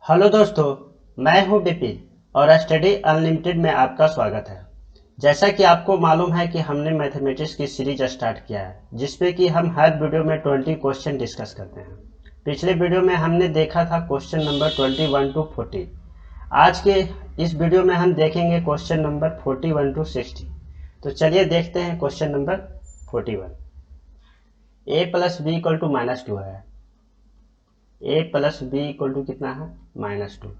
Hello दोस्तों, मैं हूं विपिन और स्टडी अनलिमिटेड में आपका स्वागत है। जैसा कि आपको मालूम है कि हमने मैथमेटिक्स की सीरीज स्टार्ट किया है जिसमें कि हम हर वीडियो में 20 क्वेश्चन डिस्कस करते हैं। पिछले वीडियो में हमने देखा था क्वेश्चन नंबर 21 टू 40। आज के इस वीडियो में हम देखेंगे क्वेश्चन नंबर 41 टू 60। तो चलिए देखते हैं question number 41। a plus B equal to -2 है। a plus B equal to कितना है? -2।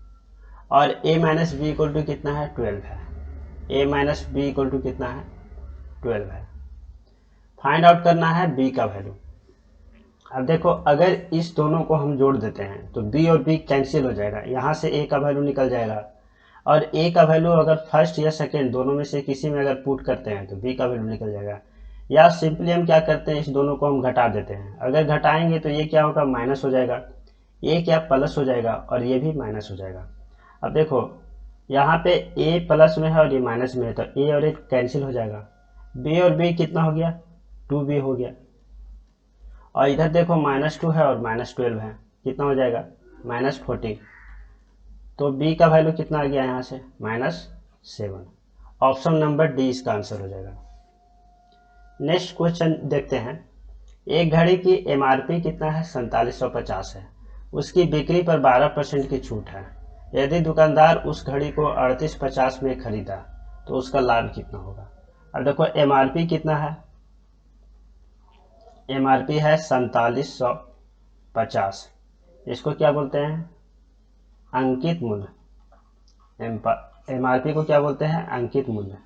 और a minus B equal to कितना है? 12 है। a minus B equal to कितना है? 12 है। फाइंड आउट करना है b का वैल्यू। अब देखो, अगर इस दोनों को हम जोड़ देते हैं तो b और b कैंसिल हो जाएगा, यहाँ से a का वैल्यू निकल जाएगा। और a का वैल्यू अगर फर्स्ट या सेकेंड दोनों में से किसी में अगर पुट करते हैं तो b का वैल्यू निकल जाएगा। या सिंपली हम क्या करते हैं, इस दोनों को हम घटा देते हैं। अगर घटाएंगे तो ये क्या होगा? माइनस हो जाएगा। ये क्या प्लस हो जाएगा और ये भी माइनस हो जाएगा। अब देखो, यहाँ पे a प्लस में है और ये माइनस में है तो a और a कैंसिल हो जाएगा। b और b कितना हो गया? 2b हो गया। और इधर देखो -2 है और -12 है, कितना हो जाएगा? -14। तो b का वैल्यू कितना आ गया यहाँ से? -7। ऑप्शन नंबर डी इसका आंसर हो जाएगा। नेक्स्ट क्वेश्चन देखते हैं। एक घड़ी की एमआरपी कितना है? 4750 है। उसकी बिक्री पर 12% की छूट है। यदि दुकानदार उस घड़ी को 3850 में खरीदा तो उसका लाभ कितना होगा? अब देखो, एमआरपी कितना है? एमआरपी है 4750। इसको क्या बोलते हैं? अंकित मूल्य। एमआरपी को क्या बोलते हैं? अंकित मूल्य।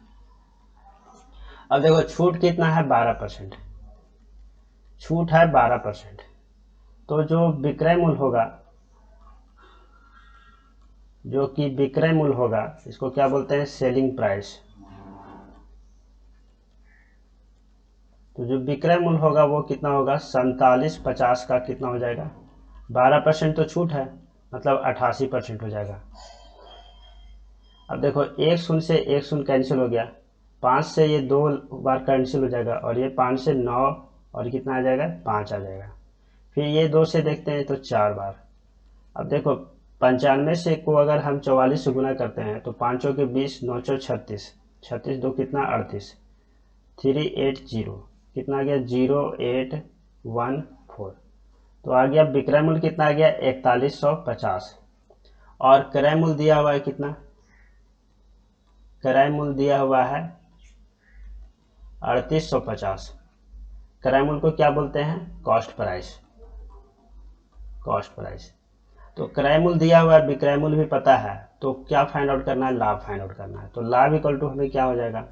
अब देखो, छूट कितना है? 12%। छूट है 12%। तो जो विक्रय मूल्य होगा, जो कि विक्रय मूल्य होगा, इसको क्या बोलते हैं? Selling price. तो जो विक्रय मूल्य होगा वो कितना होगा? 4750 का कितना हो जाएगा? 12% तो छूट है, मतलब 88% हो जाएगा। अब देखो, एक शून्य से एक शून्य कैंसिल हो गया, 5 से ये 2 बार कैंसिल हो जाएगा और ये 5 से 9 और कितना आ जाएगा? 5 आ जाएगा। फिर ये 2 से देखते हैं तो 4 बार। अब देखो, 95 से को अगर हम 44 से गुना करते हैं तो 5 के 20, 9 36, 36 दो कितना? 38, 380 कितना आ गया? 0814। तो आ गया विक्रय मूल्य कितना आ गया? 4150। और क्रय मूल्य दिया हुआ है कितना? क्रय मूल्य दिया हुआ है 3850। क्रय मूल्य को क्या बोलते हैं? Cost price. Cost price. तो क्रय मूल्य दिया हुआ है, विक्रय मूल्य भी पता है, तो क्या फाइंड आउट करना है? लाभ फाइंड आउट करना है। तो लाभ इक्वल टू हमें क्या हो जाएगा?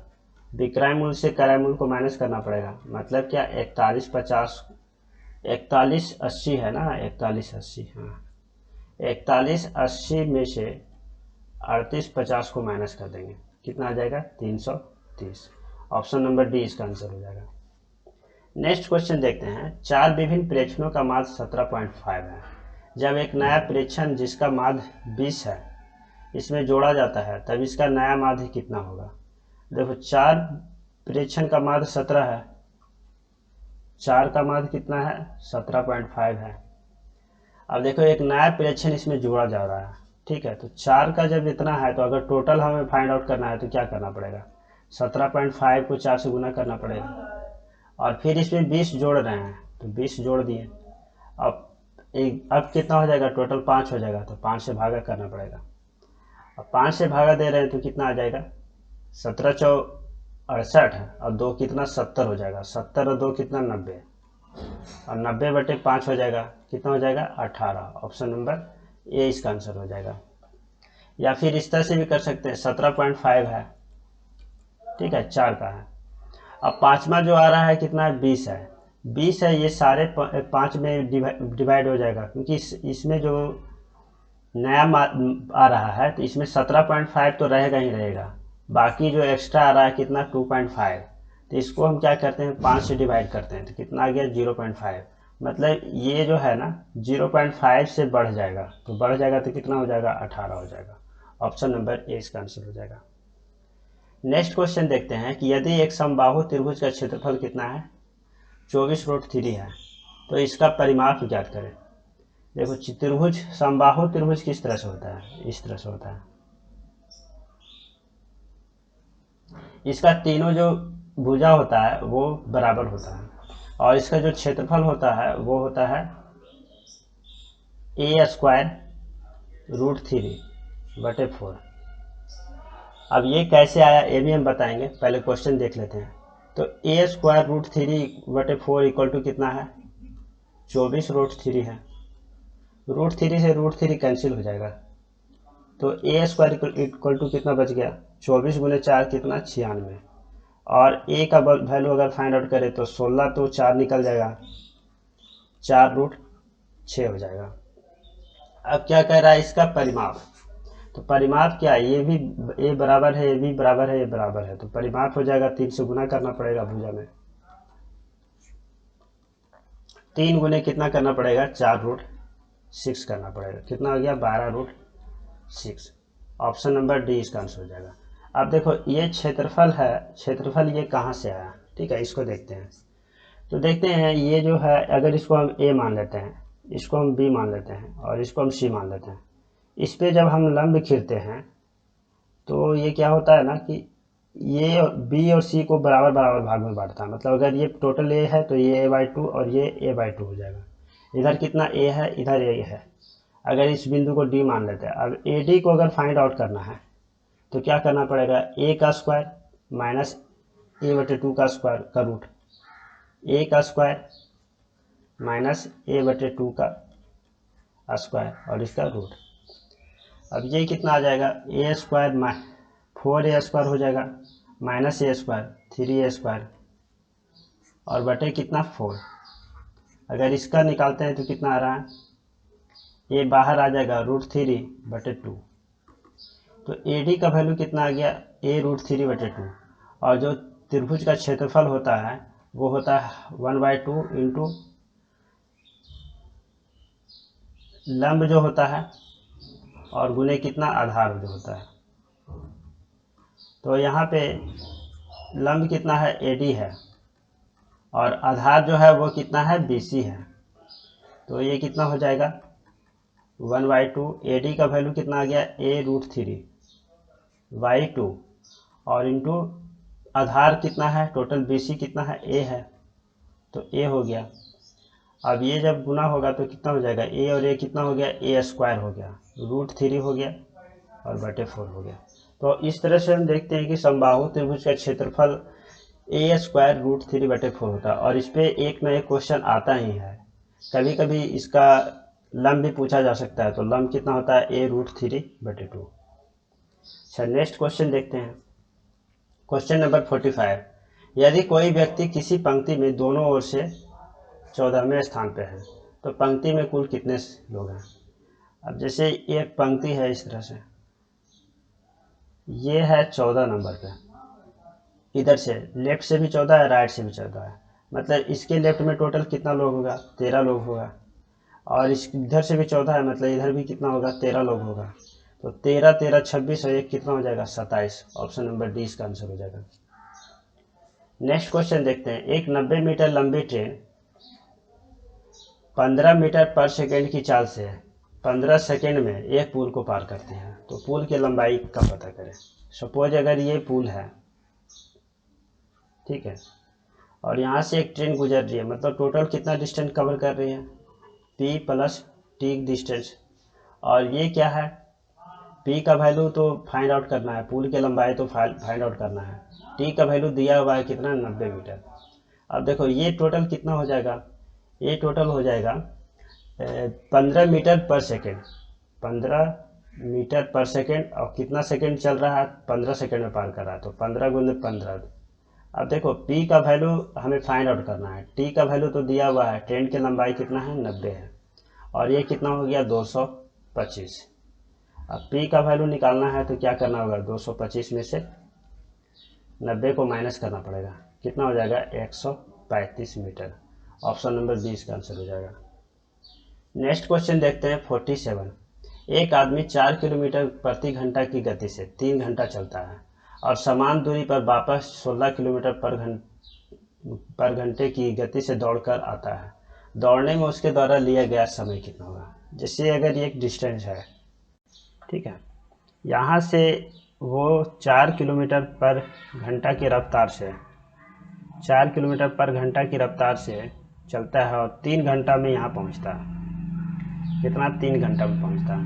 विक्रय मूल्य से क्रय मूल्य को माइनस करना पड़ेगा। मतलब क्या? 4150, 4180 है ना? 4180, हाँ, 4180 में से 3850 को माइनस कर देंगे, कितना आ जाएगा? 330। ऑप्शन नंबर डी इसका आंसर हो जाएगा। नेक्स्ट क्वेश्चन देखते हैं। 4 विभिन्न प्रेक्षणों का माध्य 17.5 है। जब एक नया प्रेक्षण जिसका माध्य 20 है इसमें जोड़ा जाता है तब इसका नया माध्य कितना होगा? देखो, 4 प्रेक्षण का माध्य 17 है, 4 का माध्य कितना है? 17.5 है। अब देखो, एक नया प्रेक्षण इसमें जोड़ा जा रहा है, ठीक है? तो 4 का जब इतना है तो अगर टोटल हमें फाइंड आउट करना है तो क्या करना पड़ेगा? 17.5 को 4 से गुना करना पड़ेगा और फिर इसमें 20 जोड़ रहे हैं तो 20 जोड़ दिए। अब कितना हो जाएगा? टोटल 5 हो जाएगा, तो 5 से भागा करना पड़ेगा। अब 5 से भागा दे रहे हैं तो कितना आ जाएगा? 17 चौ 68 है और 2 कितना? 70 हो जाएगा। 70 और 2 कितना? 90। और 90/5 हो जाएगा, कितना हो जाएगा? 18। ऑप्शन नंबर ए इसका आंसर हो जाएगा। या फिर इस तरह से भी कर सकते हैं, 17.5 है, ठीक है, 4 का है। अब पांचवा जो आ रहा है कितना है? 20 है। 20 है, ये सारे 5 में डिवाइड हो जाएगा, क्योंकि इसमें जो नया आ रहा है तो इसमें 17.5 तो रहेगा ही रहेगा। बाकी जो एक्स्ट्रा आ रहा है कितना? 2.5। तो इसको हम क्या करते हैं? 5 से डिवाइड करते हैं तो कितना आ गया? 0.5। मतलब ये जो है ना 0.5 से बढ़ जाएगा, तो बढ़ जाएगा तो कितना हो जाएगा? 18 हो जाएगा। ऑप्शन नंबर ए इसका आंसर हो जाएगा। नेक्स्ट क्वेश्चन देखते हैं कि यदि एक समबाहु त्रिभुज का क्षेत्रफल कितना है? 24√3 है, तो इसका परिमाप ज्ञात करें। देखो त्रिभुज, समबाहु त्रिभुज किस तरह से होता है, इस तरह से होता है। इसका तीनों जो भुजा होता है वो बराबर होता है, और इसका जो क्षेत्रफल होता है वो होता है a²√3/4। अब ये कैसे आया ये भी हम बताएंगे, पहले क्वेश्चन देख लेते हैं। तो a²√3/4 इक्वल टू कितना है, 24√3 है। √3 से √3 कैंसिल हो जाएगा, तो a² इक्वल टू कितना बच गया, 24 गुने 4 कितना, 96। और a का वैल्यू अगर फाइंड आउट करें तो 16, तो 4 निकल जाएगा, 4√6 हो जाएगा। अब क्या कह रहा है, इसका परिमाप। तो परिमाप क्या है, ये भी a बराबर है, ये भी बराबर है, ये बराबर है, तो परिमाप हो जाएगा 3 से गुना करना पड़ेगा भुजा में। 3 गुने कितना करना पड़ेगा, 4√6 करना पड़ेगा, कितना हो गया, 12√6। ऑप्शन नंबर डी इसका आंसर हो जाएगा। अब देखो ये क्षेत्रफल है, क्षेत्रफल ये कहाँ से आया, ठीक है, इसको देखते हैं। तो देखते हैं ये जो है, अगर इसको हम a मान लेते हैं, इसको हम b मान लेते हैं, और इसको हम c मान लेते हैं। इस पे जब हम लंब खींचते हैं तो ये क्या होता है ना कि ये b और c को बराबर बराबर भाग में बांटता है। मतलब अगर ये टोटल a है तो ये a/2 और ये a/2 हो जाएगा। इधर कितना a है, इधर a है। अगर इस बिंदु को d मान लेते हैं, अब AD को अगर फाइंड आउट करना है तो क्या करना पड़ेगा, a का स्क्वायर माइनस a/2 का स्क्वायर का रूट, a का स्क्वायर माइनस a/2 का स्क्वायर और इसका रूट। अब ये कितना आ जाएगा, a² 4a² हो जाएगा, माइनस a² 3a² और बटे कितना 4। अगर इसका निकालते हैं तो कितना आ रहा है, a बाहर आ जाएगा √3/2। तो AD का वैल्यू कितना आ गया, a√3/2। और जो त्रिभुज का क्षेत्रफल होता है वो होता है 1/2 इंटू लंब जो होता है और गुने कितना, आधार जो होता है। तो यहाँ पे लंब कितना है, AD है, और आधार जो है वो कितना है, BC है। तो ये कितना हो जाएगा, 1/2। AD का वैल्यू कितना आ गया, a√3/2 और इंटू आधार कितना है, टोटल BC कितना है, a है, तो a हो गया। अब ये जब गुना होगा तो कितना हो जाएगा, a और a कितना हो गया, a² हो गया, √3 हो गया और बटे 4 हो गया। तो इस तरह से हम देखते हैं कि समबाहु त्रिभुज का क्षेत्रफल a² √3/4 होता है। और इस पे एक ना एक क्वेश्चन आता ही है, कभी कभी इसका लंब भी पूछा जा सकता है। तो लंब कितना होता है, a√3/2। अच्छा, नेक्स्ट क्वेश्चन देखते हैं। Question number 45। यदि कोई व्यक्ति किसी पंक्ति में दोनों ओर से 14वें स्थान पे है तो पंक्ति में कुल कितने लोग हैं। अब जैसे एक पंक्ति है इस तरह से, ये है 14 नंबर पे, इधर से लेफ्ट से भी 14 है, राइट से भी 14 है। मतलब इसके लेफ्ट में टोटल कितना लोग होगा, 13 लोग होगा। और इस इधर से भी 14 है, मतलब इधर भी कितना होगा, 13 लोग होगा। तो 13 13 26 और एक कितना हो जाएगा, 27। ऑप्शन नंबर डी इसका आंसर हो जाएगा। नेक्स्ट क्वेश्चन देखते हैं। एक 90 मीटर लंबी ट्रेन 15 मीटर पर सेकेंड की चाल से 15 सेकेंड में एक पुल को पार करती है, तो पुल की लंबाई का पता करें। सपोज अगर ये पुल है, ठीक है, और यहाँ से एक ट्रेन गुजर रही है, मतलब टोटल कितना डिस्टेंस कवर कर रही है, P + T डिस्टेंस। और ये क्या है, P का वैल्यू तो फाइंड आउट करना है, पुल की लंबाई तो फाइंड आउट करना है। T का वैल्यू दिया हुआ है कितना, 90 मीटर। अब देखो ये टोटल कितना हो जाएगा, ये टोटल हो जाएगा 15 मीटर पर सेकेंड, 15 मीटर पर सेकेंड। और कितना सेकेंड चल रहा है, 15 सेकेंड में पार कर रहा है, तो 15 गुने 15। अब देखो P का वैल्यू हमें फाइंड आउट करना है, T का वैल्यू तो दिया हुआ है, ट्रेन की लंबाई कितना है, 90 है, और ये कितना हो गया, 225। अब P का वैल्यू निकालना है तो क्या करना होगा, 225 में से 90 को माइनस करना पड़ेगा, कितना हो जाएगा, 135 मीटर। ऑप्शन नंबर बी इसका आंसर हो जाएगा। नेक्स्ट क्वेश्चन देखते हैं 47। एक आदमी 4 किलोमीटर प्रति घंटा की गति से 3 घंटा चलता है और समान दूरी पर वापस 16 किलोमीटर पर घंटे की गति से दौड़कर आता है। दौड़ने में उसके द्वारा लिया गया समय कितना होगा। जैसे अगर ये एक डिस्टेंस है, ठीक है, यहाँ से वो 4 किलोमीटर पर घंटा की रफ्तार से 4 किलोमीटर पर घंटा की रफ्तार से चलता है और 3 घंटा में यहाँ पहुँचता है। कितना? 3 घंटा में पहुँचता है।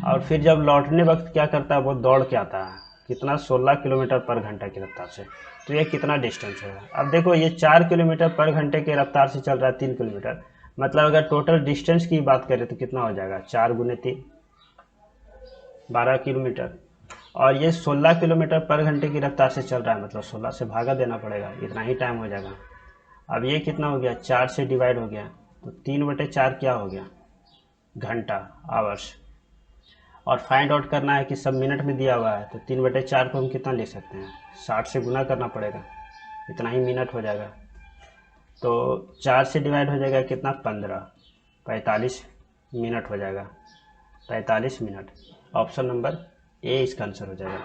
और फिर जब लौटने वक्त क्या करता है, वो दौड़ के आता है। कितना? 16 किलोमीटर पर घंटा की रफ्तार से। तो ये कितना डिस्टेंस होगा? अब देखो, ये 4 किलोमीटर पर घंटे की रफ्तार से चल रहा है 3 किलोमीटर, मतलब अगर टोटल डिस्टेंस की बात करें तो कितना हो जाएगा? 4 गुने 3, 12 किलोमीटर। और ये 16 किलोमीटर पर घंटे की रफ्तार से चल रहा है, मतलब 16 से भागा देना पड़ेगा, इतना ही टाइम हो जाएगा। अब ये कितना हो गया? 4 से डिवाइड हो गया, तो 3/4 क्या हो गया? घंटा, आवर्स। और फाइंड आउट करना है कि सब मिनट में दिया हुआ है, तो 3/4 को हम कितना लिख सकते हैं? 60 से गुना करना पड़ेगा, इतना ही मिनट हो जाएगा। तो 4 से डिवाइड हो जाएगा कितना? 15, 45 मिनट हो जाएगा, 45 मिनट। ऑप्शन नंबर ए इसका आंसर हो जाएगा।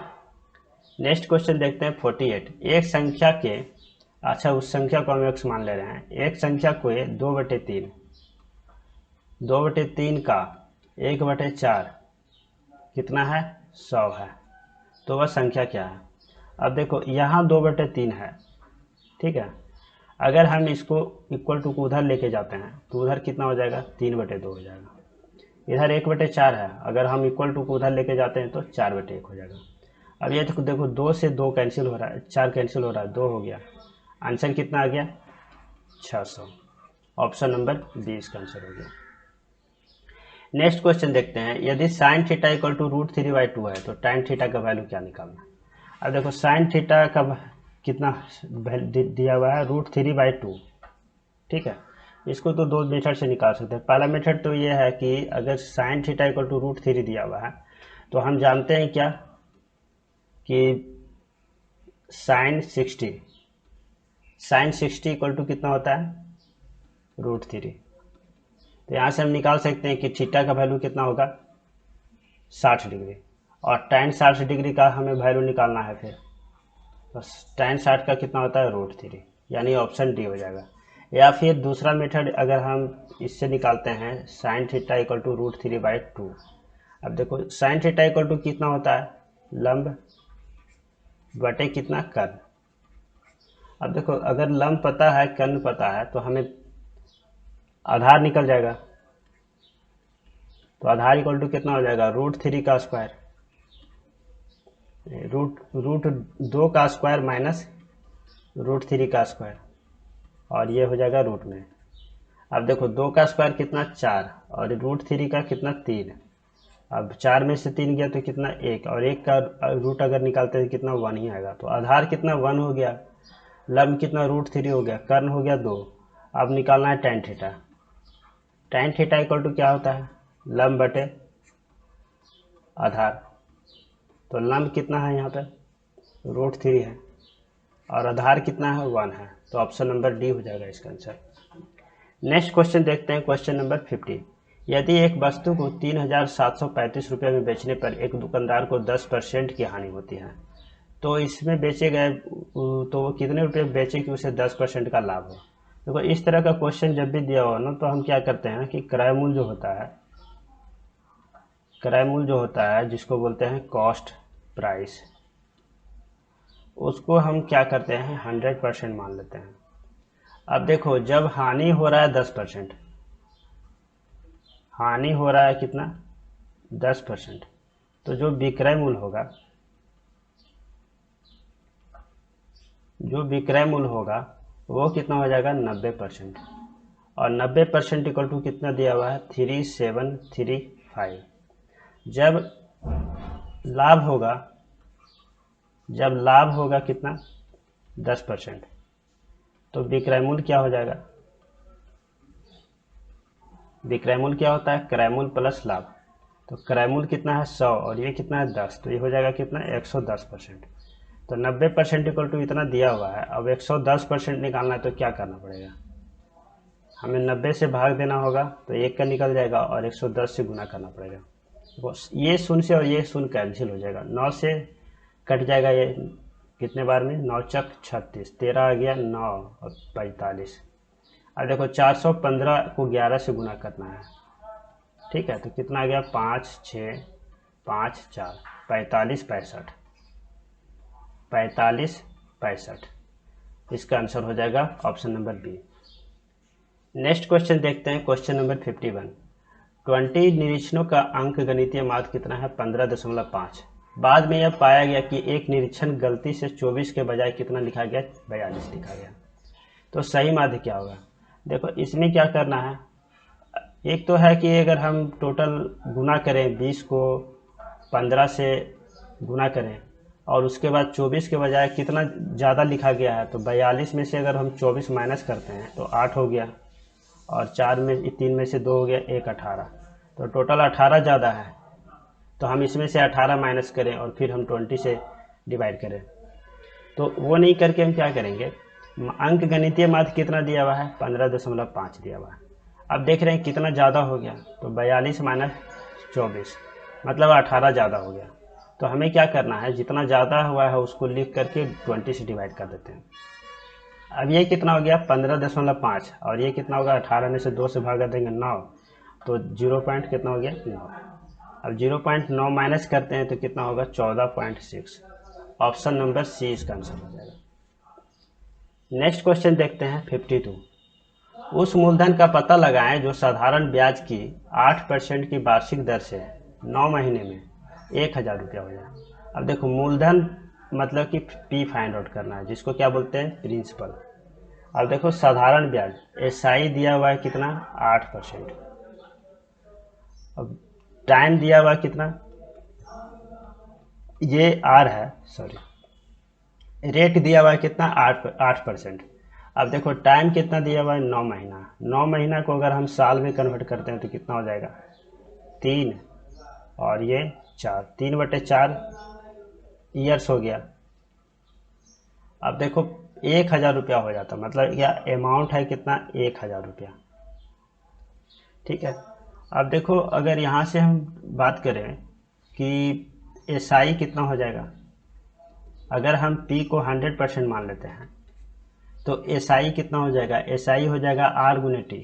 नेक्स्ट क्वेश्चन देखते हैं 48। एक संख्या के, अच्छा उस संख्या को हम x मान ले रहे हैं। एक संख्या को 2/3, 2/3 का 1/4 कितना है? 100 है। तो वह संख्या क्या है? अब देखो, यहाँ 2/3 है, ठीक है। अगर हम इसको इक्वल टू को उधर लेके जाते हैं तो उधर कितना हो जाएगा? 3/2 हो जाएगा। इधर 1/4 है, अगर हम इक्वल टू को उधर लेके जाते हैं तो 4/1 हो जाएगा। अब ये देखो 2 से 2 कैंसिल हो रहा है, 4 कैंसिल हो रहा है, 2 हो गया। आंसर कितना आ गया? 600। ऑप्शन नंबर बी इसका आंसर हो गया। नेक्स्ट क्वेश्चन देखते हैं। यदि साइन थीटा इक्वल टू √3/2 है तो tan थीटा का वैल्यू क्या निकालना है? अब देखो, साइन थीटा का कितना दिया हुआ है? √3/2, ठीक है। इसको तो दो मेथड से निकाल सकते हैं। पहला मेथड तो ये है कि अगर साइन थीटा इक्वल टू √3 दिया हुआ है तो हम जानते हैं क्या कि साइन 60 इक्वल टू कितना होता है? √3। तो यहाँ से हम निकाल सकते हैं कि थीटा का वैल्यू कितना होगा? 60 डिग्री। और tan 60 डिग्री का हमें वैल्यू निकालना है फिर, बस tan 60 का कितना होता है? √3, यानी ऑप्शन डी हो जाएगा। या फिर दूसरा मेथड अगर हम इससे निकालते हैं, साइन थीटा इक्वल टू √3/2। अब देखो, साइन थीटा इक्वल टू कितना होता है? लंब बटे कितना? कर्ण। अब देखो, अगर लंब पता है, कर्ण पता है, तो हमें आधार निकल जाएगा। तो आधार इक्वल टू कितना हो जाएगा? √3 का स्क्वायर, रूट 2 का स्क्वायर माइनस √3 का स्क्वायर, और ये हो जाएगा रूट में। अब देखो, 2 का स्क्वायर कितना? 4, और √3 का कितना? 3। अब 4 में से 3 गया तो कितना? 1, और 1 का रूट अगर निकालते हैं कितना? 1 ही आएगा। तो आधार कितना? 1 हो गया। लंब कितना? √3 हो गया। कर्ण हो गया 2। अब निकालना है tan theta. tan theta equal to क्या होता है? लंब बटे आधार। तो लंब कितना है यहाँ पे? √3 है, और आधार कितना है? 1 है। तो ऑप्शन नंबर डी हो जाएगा इसका आंसर। नेक्स्ट क्वेश्चन देखते हैं, क्वेश्चन नंबर 50। यदि एक वस्तु को 3,735 रुपये में बेचने पर एक दुकानदार को 10% की हानि होती है, तो इसमें बेचे गए तो वो कितने रुपये बेचे कि उसे 10% का लाभ हो? देखो, इस तरह का क्वेश्चन जब भी दिया हो ना, तो हम क्या करते हैं कि क्रय मूल्य जो होता है, क्रय मूल्य जो होता है जिसको बोलते हैं कॉस्ट प्राइस, उसको हम क्या करते हैं? 100% मान लेते हैं। अब देखो, जब हानि हो रहा है 10%, हानि हो रहा है कितना? 10%, तो जो विक्रय मूल्य होगा, जो विक्रय मूल्य होगा वो कितना हो जाएगा? 90%। और 90% इक्वल टू कितना दिया हुआ है? 3735। जब लाभ होगा, जब लाभ होगा कितना? 10%, तो विक्रय मूल्य क्या हो जाएगा? विक्रय मूल्य क्या होता है? क्रय मूल्य प्लस लाभ। तो क्रय मूल्य कितना है? 100, और ये कितना है? 10, तो ये हो जाएगा कितना? 110%। तो 90% इक्वल टू इतना दिया हुआ है। अब 110% निकालना है तो क्या करना पड़ेगा? हमें 90 से भाग देना होगा, तो 1 का निकल जाएगा, और 110 से गुना करना पड़ेगा। बस ये शून्य से और ये शून्य कैंसिल हो जाएगा, 9 से कट जाएगा ये कितने बार में? 9 चक 36, 13 आ गया, 9 और 45। अब देखो, 415 को 11 से गुना करना है, ठीक है, तो कितना आ गया 5 6 5 4 45 65 45 65। इसका आंसर हो जाएगा option number B. Next question देखते हैं, क्वेश्चन नंबर 51। 20 निरीक्षणों का अंक गणितीय माध्य कितना है 15.5। बाद में यह पाया गया कि एक निरीक्षण गलती से 24 के बजाय कितना लिखा गया 42 लिखा गया। तो सही माध्य क्या होगा? देखो इसमें क्या करना है, एक तो है कि अगर हम टोटल गुना करें 20 को 15 से गुना करें और उसके बाद 24 के बजाय कितना ज़्यादा लिखा गया है, तो 42 में से अगर हम 24 माइनस करते हैं तो 8 हो गया, और 3 में से 2 हो गया 1 18, तो टोटल 18 ज़्यादा है। तो हम इसमें से 18 माइनस करें और फिर हम 20 से डिवाइड करें, तो वो नहीं करके हम क्या करेंगे, अंक गणितीय माध्य कितना दिया हुआ है 15.5 दिया हुआ है। अब देख रहे हैं कितना ज़्यादा हो गया, तो 42 माइनस 24 मतलब 18 ज़्यादा हो गया। तो हमें क्या करना है, जितना ज़्यादा हुआ है उसको लिख करके 20 से डिवाइड कर देते हैं। अब ये कितना हो गया 15.5, और ये कितना होगा 18 में से 2 से भागा देंगे 9, तो 0 पॉइंट कितना हो गया 9। अब 0.9 माइनस करते हैं तो कितना होगा 14.6। ऑप्शन नंबर सी इसका आंसर हो जाएगा। नेक्स्ट क्वेश्चन देखते हैं 52। उस मूलधन का पता लगाएं जो साधारण ब्याज की 8% की वार्षिक दर से 9 महीने में 1000 रुपया हो जाए। अब देखो मूलधन मतलब कि पी फाइंड आउट करना है, जिसको क्या बोलते हैं प्रिंसिपल। अब देखो साधारण ब्याज एसआई दिया हुआ है कितना 8%। अब टाइम दिया हुआ है कितना, ये आर है, सॉरी रेट दिया हुआ है कितना 8%। अब देखो टाइम कितना दिया हुआ है 9 महीना। 9 महीना को अगर हम साल में कन्वर्ट करते हैं तो कितना हो जाएगा 3, और ये 4, 3/4 ईयर्स हो गया। अब देखो 1000 रुपया हो जाता, मतलब क्या अमाउंट है कितना 1000 रुपया। ठीक है, अब देखो अगर यहाँ से हम बात करें कि एसआई कितना हो जाएगा, अगर हम पी को 100% मान लेते हैं तो एसआई कितना हो जाएगा, एसआई हो जाएगा आर गुने टी,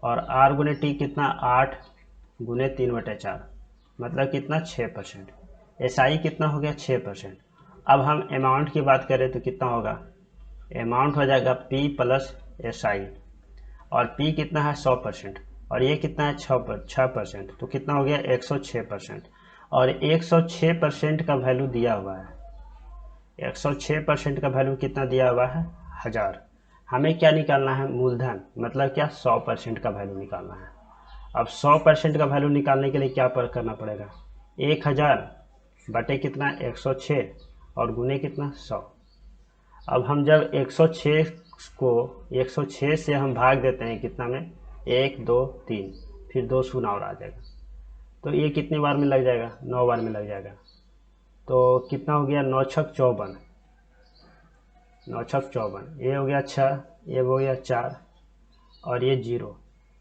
और आर गुने टी कितना 8 गुने 3/4 मतलब कितना 6%। एसआई कितना हो गया 6%। अब हम अमाउंट की बात करें तो कितना होगा, अमाउंट हो जाएगा पी प्लस एसआई, और पी कितना है 100%, और ये कितना है 6%, तो कितना हो गया 106%। और 106% का वैल्यू दिया हुआ है, 106% का वैल्यू कितना दिया हुआ है 1000। हमें क्या निकालना है मूलधन, मतलब क्या 100% का वैल्यू निकालना है। अब 100% का वैल्यू निकालने के लिए क्या करना पड़ेगा, 1000 बटे कितना 106 और गुने कितना 100। अब हम जब 106 को 106 से हम भाग देते हैं कितना में 1 2 3, फिर 2 शून्य और आ जाएगा, तो ये कितनी बार में लग जाएगा 9 बार में लग जाएगा। तो कितना हो गया 9 छक 54, 9 छक 54, ये हो गया 6, ये हो गया 4, और ये 0,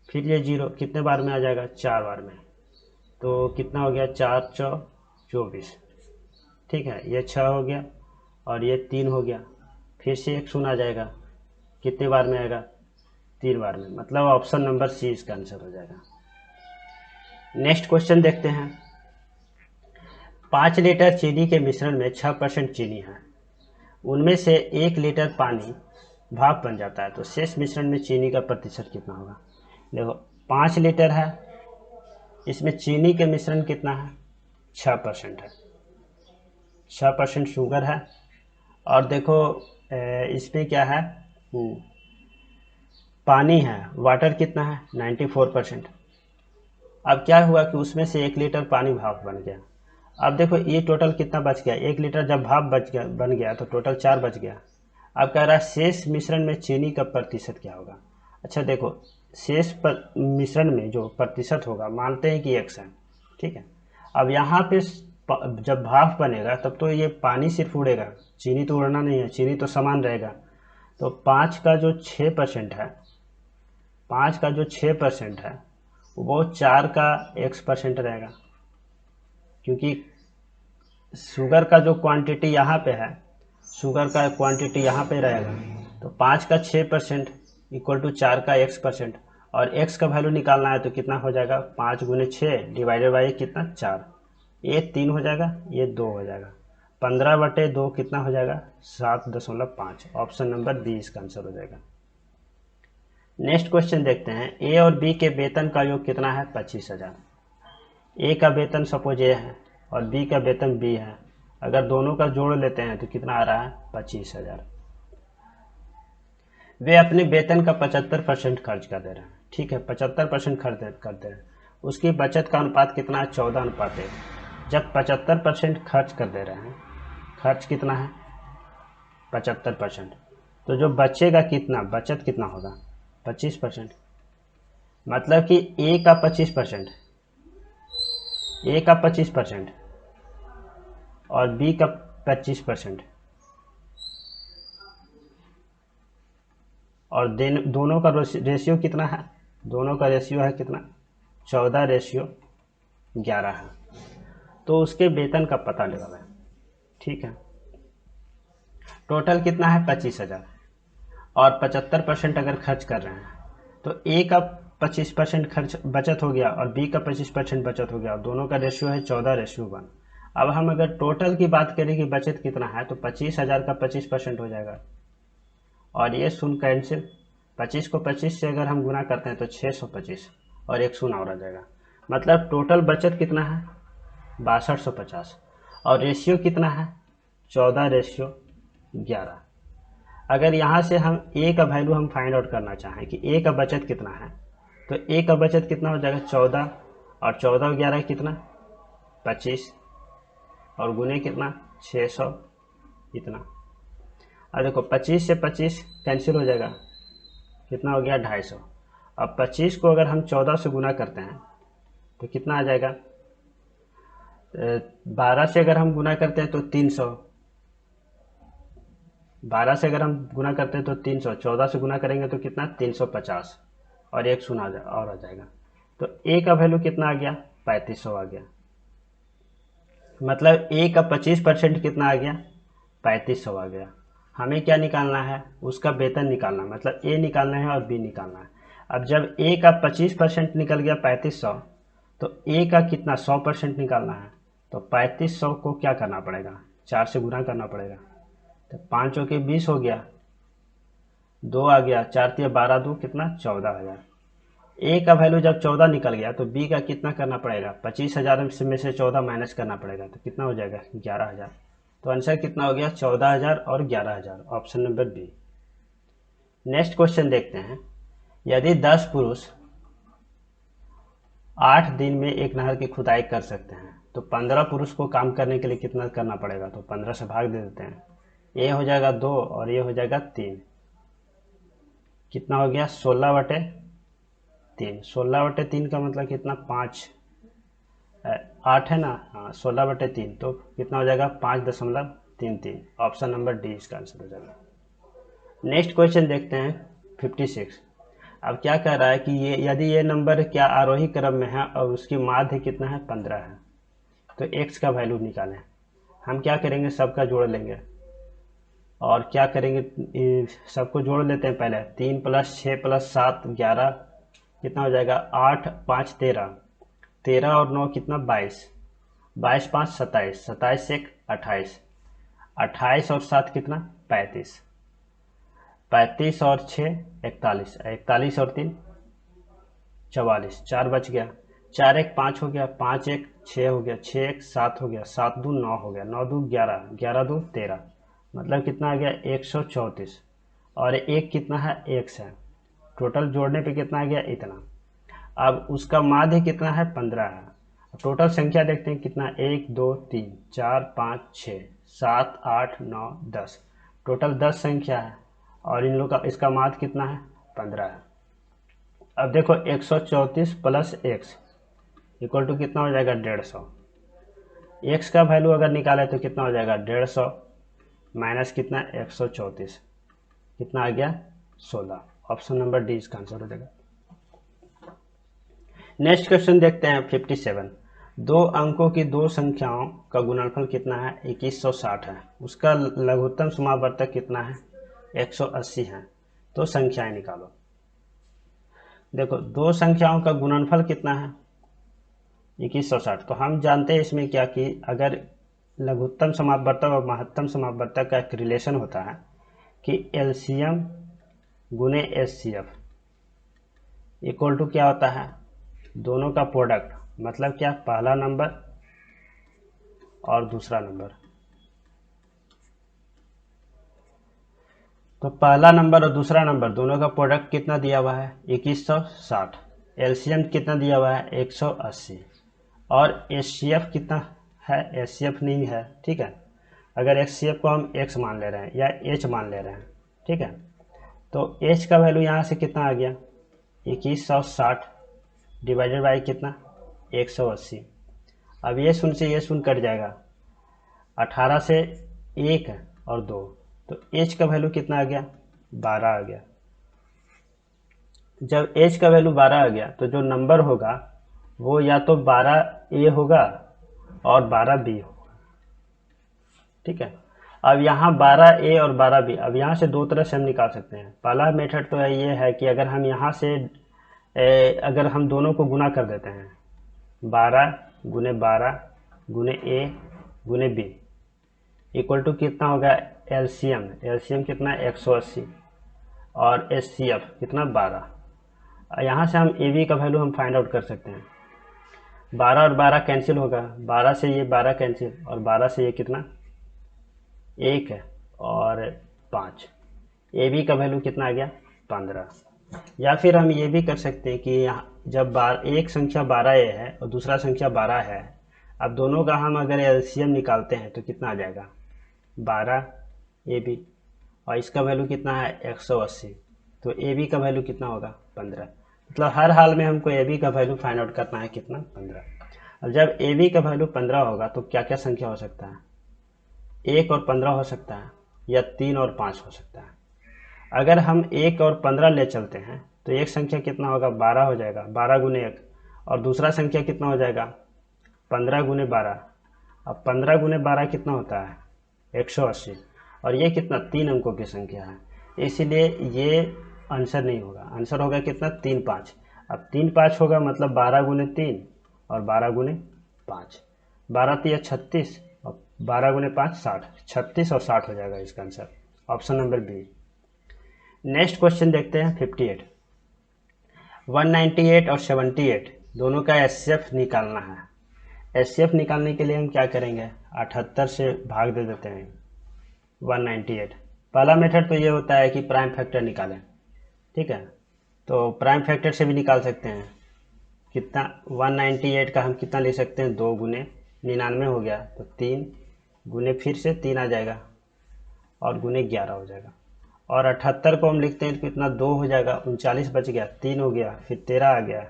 फिर ये 0 कितने बार में आ जाएगा 4 बार में, तो कितना हो गया 4 4 24। ठीक है, ये 6 हो गया और ये 3 हो गया, फिर से 1 शून्य आ जाएगा, कितने बार में आएगा 3 बार में, मतलब ऑप्शन नंबर सी इसका आंसर हो जाएगा। नेक्स्ट क्वेश्चन देखते हैं। 5 लीटर चीनी के मिश्रण में 6% चीनी है, उनमें से 1 लीटर पानी भाप बन जाता है, तो शेष मिश्रण में चीनी का प्रतिशत कितना होगा। देखो 5 लीटर है, इसमें चीनी के मिश्रण कितना है 6% है, 6% शुगर है, और देखो इसमें क्या है पानी है, वाटर कितना है 94%। अब क्या हुआ कि उसमें से 1 लीटर पानी भाप बन गया। अब देखो ये टोटल कितना बच गया, 1 लीटर जब भाप बन गया तो टोटल 4 बच गया। अब कह रहा है शेष मिश्रण में चीनी का प्रतिशत क्या होगा। अच्छा देखो शेष मिश्रण में जो प्रतिशत होगा मानते हैं कि 1 है, ठीक है। अब यहाँ पे जब भाप बनेगा तब तो ये पानी सिर्फ उड़ेगा, चीनी तो उड़ना नहीं है, चीनी तो समान रहेगा। तो 5 का जो 6% है, 5 का जो 6% है वो 4 का x% रहेगा, क्योंकि शुगर का जो क्वांटिटी यहाँ पे है, शुगर का क्वांटिटी यहाँ पे रहेगा, तो 5 का 6% इक्वल टू 4 का x%, और x का वैल्यू निकालना है तो कितना हो जाएगा 5 गुने 6 डिवाइडेड बाई कितना 4, ये 3 हो जाएगा, ये 2 हो जाएगा, 15/2 कितना हो जाएगा 7.5। ऑप्शन नंबर बी इसका आंसर हो जाएगा। नेक्स्ट क्वेश्चन देखते हैं, ए और बी के वेतन का योग कितना है 25,000। ए का वेतन सपोज ए है और बी का वेतन बी है, अगर दोनों का जोड़ लेते हैं तो कितना आ रहा है 25,000। वे अपने वेतन का 75% खर्च कर दे रहे हैं, ठीक है 75% खर्च कर दे रहे हैं, उसकी बचत का अनुपात कितना है 14:1। जब 75% खर्च कर दे रहे हैं, खर्च कितना है 75%, तो जो बचेगा कितना, बचत कितना होगा 25%। मतलब कि ए का 25%, ए का 25% और बी का 25%, और दोनों का रेशियो कितना है, दोनों का रेशियो है कितना 14:11 है, तो उसके वेतन का पता लगाना है, ठीक है। टोटल कितना है 25,000 और 75% अगर खर्च कर रहे हैं तो ए का 25% खर्च बचत हो गया और बी का 25% बचत हो गया, दोनों का रेशियो है 14:1। अब हम अगर टोटल की बात करें कि बचत कितना है तो 25,000 का 25% हो जाएगा और ये शून्य कैंसिल, 25 को 25 से अगर हम गुना करते हैं तो 625 और एक शून्य और आ जाएगा। मतलब टोटल बचत कितना है 6250 और रेशियो कितना है 14:11। अगर यहाँ से हम ए का वैल्यू हम फाइंड आउट करना चाहें कि ए का बचत कितना है, तो ए का बचत कितना हो जाएगा 14 और 14 और 11 कितना 25 और गुने कितना 600 इतना। अब देखो 25 से 25 कैंसिल हो जाएगा, कितना हो गया 250। अब 25 को अगर हम 14 से गुना करते हैं तो कितना आ जाएगा, 12 से अगर हम गुना करते हैं तो 300, 12 से अगर हम गुना करते हैं तो 300, 14 से गुना करेंगे तो कितना 350 और एक शून्य और आ जाएगा। तो ए का वैल्यू कितना आ गया 3500 आ गया। मतलब ए का 25% कितना आ गया 3500 आ गया। हमें क्या निकालना है, उसका वेतन निकालना, मतलब ए निकालना है और बी निकालना है। अब जब ए का 25% निकल गया 3500 तो ए का कितना 100% निकालना है, तो 3500 को क्या करना पड़ेगा 4 से गुना करना पड़ेगा, तो 5 के 20 हो गया, 2 आ गया, 4 × 12 2 कितना 14,000। ए का वैल्यू जब 14 निकल गया तो बी का कितना करना पड़ेगा 25,000 में से 14 माइनस करना पड़ेगा, तो कितना हो जाएगा 11,000। तो आंसर कितना हो गया 14,000 और 11,000, option number B. Next question देखते हैं, यदि 10 पुरुष 8 दिन में एक नहर की खुदाई कर सकते हैं तो 15 पुरुष को काम करने के लिए कितना करना पड़ेगा, तो 15 से भाग दे देते हैं, ये हो जाएगा 2 और ये हो जाएगा 3, कितना हो गया 16/3। 16/3 का मतलब कितना 5 8 है ना, हाँ 16/3 तो कितना हो जाएगा 5.33। ऑप्शन नंबर डी इसका आंसर हो जाएगा। नेक्स्ट क्वेश्चन देखते हैं 56। अब क्या कह रहा है कि ये यदि ये नंबर क्या आरोही क्रम में है और उसकी माध्य कितना है 15 है, तो x का वैल्यू निकालें। हम क्या करेंगे सबका जोड़ लेंगे और क्या करेंगे सबको जोड़ लेते हैं पहले, 3 + 6 + 7 11 कितना हो जाएगा 8 5 13, 13 और 9 कितना 22, 22 5 27, 27 1 28, 28 और 7 कितना 35, 35 और 6 41, 41 और 3 44, 4 बच गया, 4 1 5 हो गया, 5 1 6 हो गया, 6 1 7 हो गया, 7 2 9 हो गया, 9 2 11, 11 2 13, मतलब कितना आ गया 134 और एक कितना है x है, टोटल जोड़ने पे कितना आ गया इतना। अब उसका माध्य कितना है 15 है। टोटल संख्या देखते हैं कितना 1 2 3 4 5 6 7 8 9 10, टोटल 10 संख्या है और इन लोग का इसका माध्य कितना है 15 है। अब देखो 134 + x इक्वल टू कितना हो जाएगा 150। x का वैल्यू अगर निकाले तो कितना हो जाएगा 150 माइनस कितना 134, कितना आ गया 16। ऑप्शन नंबर डी इसका आंसर हो जाएगा। नेक्स्ट क्वेश्चन देखते हैं 57। दो अंकों की दो संख्याओं का गुणनफल कितना है 2160 है, उसका लघुत्तम समावर्तक कितना है 180 है, तो संख्याएं निकालो। देखो दो संख्याओं का गुणनफल कितना है 2160। तो हम जानते हैं इसमें क्या कि अगर लघुत्तम समापवर्तक और महत्तम समापवर्तक का एक रिलेशन होता है कि एलसीएम गुने एचसीएफ इक्वल टू क्या होता है दोनों का प्रोडक्ट, मतलब क्या पहला नंबर और दूसरा नंबर। तो पहला नंबर और दूसरा नंबर दोनों का प्रोडक्ट कितना दिया हुआ है 2160, एलसीएम कितना दिया हुआ है 180 और एचसीएफ कितना है, एचसीएफ नहीं है, ठीक है। अगर एचसीएफ को हम x मान ले रहे हैं या h मान ले रहे हैं, ठीक है, तो h का वैल्यू यहाँ से कितना आ गया 2160 डिवाइडेड बाई कितना 180। अब ये शून्य से ये शून्य कट जाएगा, 18 से 1 और 2, तो h का वैल्यू कितना आ गया 12 आ गया। जब h का वैल्यू 12 आ गया तो जो नंबर होगा वो या तो 12A होगा और 12B होगा, ठीक है। अब यहाँ 12A और 12B, अब यहाँ से दो तरह से हम निकाल सकते हैं। पहला मेथड तो ये है कि अगर हम यहाँ से अगर हम दोनों को गुना कर देते हैं 12 गुने A गुने B इक्वल टू कितना होगा एलसीएम कितना 180 और एचसीएफ कितना 12। यहाँ से हम AB का वैल्यू हम फाइंड आउट कर सकते हैं। 12 और 12 कैंसिल होगा, 12 से ये 12 कैंसिल और 12 से ये कितना 1 है और 5। AB का वैल्यू कितना आ गया 15। या फिर हम ये भी कर सकते हैं कि यहाँ जब एक संख्या 12A है और दूसरा संख्या 12 है, अब दोनों का हम अगर एलसीएम निकालते हैं तो कितना आ जाएगा 12AB और इसका वैल्यू कितना है 180, तो AB का वैल्यू कितना होगा 15। मतलब हर हाल में हमको AB का वैल्यू फाइंड आउट करना है कितना 15। अब जब AB का वैल्यू 15 होगा तो क्या क्या संख्या हो सकता है 1 और 15 हो सकता है या 3 और 5 हो सकता है। अगर हम 1 और 15 ले चलते हैं तो एक संख्या कितना होगा 12 हो जाएगा, 12 गुने 1, और दूसरा संख्या कितना हो जाएगा 15 गुने 12। अब 15 गुने 12 कितना होता है 180 और ये कितना 3 अंकों की संख्या है, इसीलिए ये आंसर नहीं होगा। आंसर होगा कितना 3 5। अब 3 5 होगा मतलब 12 गुने 3 और 12 गुने 5, 12 3 36 और 12 गुने 5 60, 36 और 60 हो जाएगा इसका answer, option number B. Next question देखते हैं 58। 198 और 78 दोनों का एचसीएफ निकालना है। एचसीएफ निकालने के लिए हम क्या करेंगे 78 से भाग दे देते हैं 198। पहला मेथड तो ये होता है कि प्राइम फैक्टर निकालें, ठीक है, तो प्राइम फैक्टर से भी निकाल सकते हैं। कितना 198 का हम कितना ले सकते हैं 2 गुने 99 हो गया, तो 3 गुने फिर से 3 आ जाएगा और गुने 11 हो जाएगा। और 78 को हम लिखते हैं तो कितना 2 हो जाएगा, 39 बच गया, 3 हो गया, फिर 13 आ गया,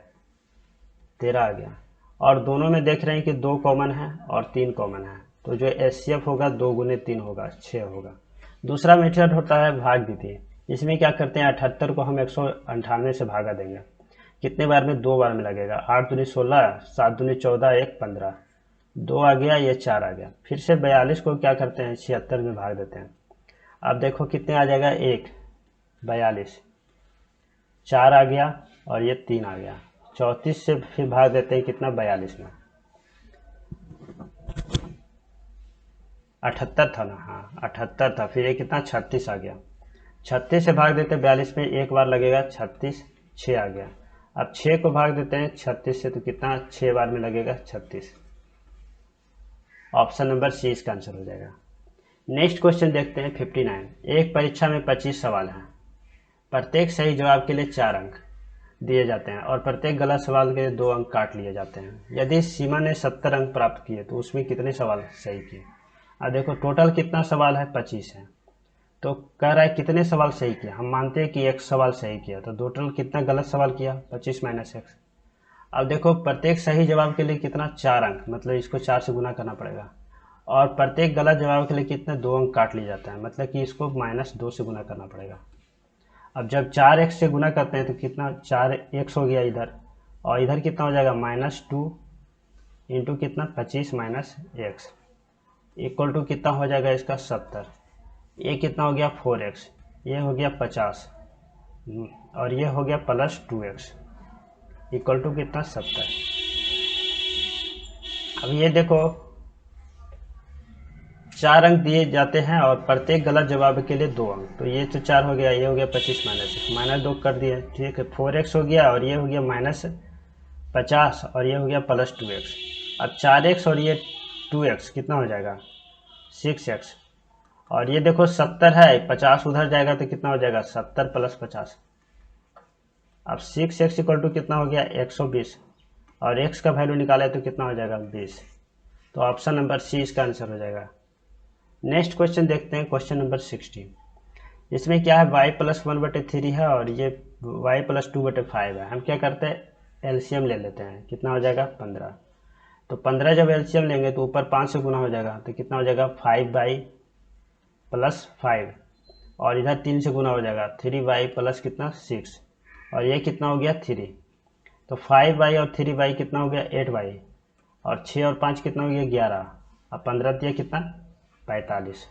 13 आ गया। और दोनों में देख रहे हैं कि 2 कॉमन है और 3 कॉमन है, तो जो एचसीएफ होगा 2 गुने 3 होगा 6 होगा। दूसरा मेथड होता है भाग विधि। इसमें क्या करते हैं 78 को हम 198 से भागा देंगे। कितने बार में 2 बार में लगेगा, 8 दूनी 16, 7 दूनी 14, 1 15, 2 आ गया, ये 4 आ गया। फिर से 42 को क्या करते हैं 76 में भाग देते हैं। अब देखो कितने आ जाएगा 1 42, 4 आ गया और ये 3 आ गया, 34 से फिर भाग देते हैं कितना 42 में, 78 था ना, हाँ 78 था, फिर ये कितना 36 आ गया, 36 से भाग देते हैं 42 में, एक बार लगेगा 36, 6 आ गया। अब 6 को भाग देते हैं 36 से तो कितना 6 बार में लगेगा 36, ऑप्शन नंबर सी इसका आंसर हो जाएगा। नेक्स्ट क्वेश्चन देखते हैं 59। एक परीक्षा में 25 सवाल हैं, प्रत्येक सही जवाब के लिए 4 अंक दिए जाते हैं और प्रत्येक गलत सवाल के लिए 2 अंक काट लिए जाते हैं। यदि सीमा ने 70 अंक प्राप्त किए तो उसमें कितने सवाल सही किए। अब देखो टोटल कितना सवाल है 25 है, तो कह रहा है कितने सवाल सही किया। हम मानते हैं कि 1 सवाल सही किया, तो टोटल कितना गलत सवाल किया 25 माइनस 1। अब देखो प्रत्येक सही जवाब के लिए कितना 4 अंक, मतलब इसको 4 से गुना करना पड़ेगा, और प्रत्येक गलत जवाब के लिए कितने 2 अंक काट लिए जाता है, मतलब कि इसको -2 से गुना करना पड़ेगा। अब जब 4x से गुना करते हैं तो कितना 4x हो गया इधर, और इधर कितना हो जाएगा -2 इंटू कितना 25 माइनस x इक्वल टू कितना हो जाएगा इसका 70। ये कितना हो गया 4x, ये हो गया 50 और ये हो गया +2x। इक्वल टू कितना 70। अब ये देखो 4 अंक दिए जाते हैं और प्रत्येक गलत जवाब के लिए 2 अंक। तो ये तो 4 हो गया, ये हो गया 25 -2 कर दिए, ठीक है। 4x हो गया और ये हो गया -50 और ये हो गया +2x। अब 4x और ये 2x कितना हो जाएगा 6x। और ये देखो 70 है, 50 उधर जाएगा तो कितना हो जाएगा 70 + 50। अब 6x इक्वल टू कितना हो गया 120 और x का वैल्यू निकाले तो कितना हो जाएगा 20। तो ऑप्शन नंबर सी इसका आंसर हो जाएगा। नेक्स्ट क्वेश्चन देखते हैं, क्वेश्चन नंबर 16। इसमें क्या है y + 1/3 है और ये y + 2/5 है। हम क्या करते हैं एलसीएम ले लेते हैं, कितना हो जाएगा 15। तो 15 जब एलसीएम लेंगे तो ऊपर 5 से गुना हो जाएगा तो कितना हो जाएगा 5y + 5 और इधर 3 से गुना हो जाएगा 3y + कितना 6 और ये कितना हो गया 3। तो 5y और 3y कितना हो गया 8y और 6 और 5 कितना हो गया 11। अब 15 दिया कितना 45।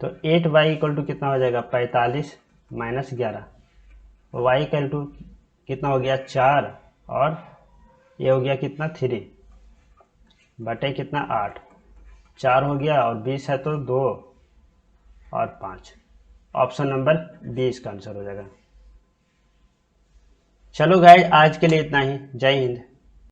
तो 8y इक्वल टू कितना हो जाएगा 45 - 11। y इक्वल टू कितना हो गया 4 और ये हो गया कितना 3 बटे कितना 8। 4 हो गया और 20 है तो 2 और 5। ऑप्शन नंबर 20 का आंसर हो जाएगा। चलो गाइस आज के लिए इतना ही। जय हिंद।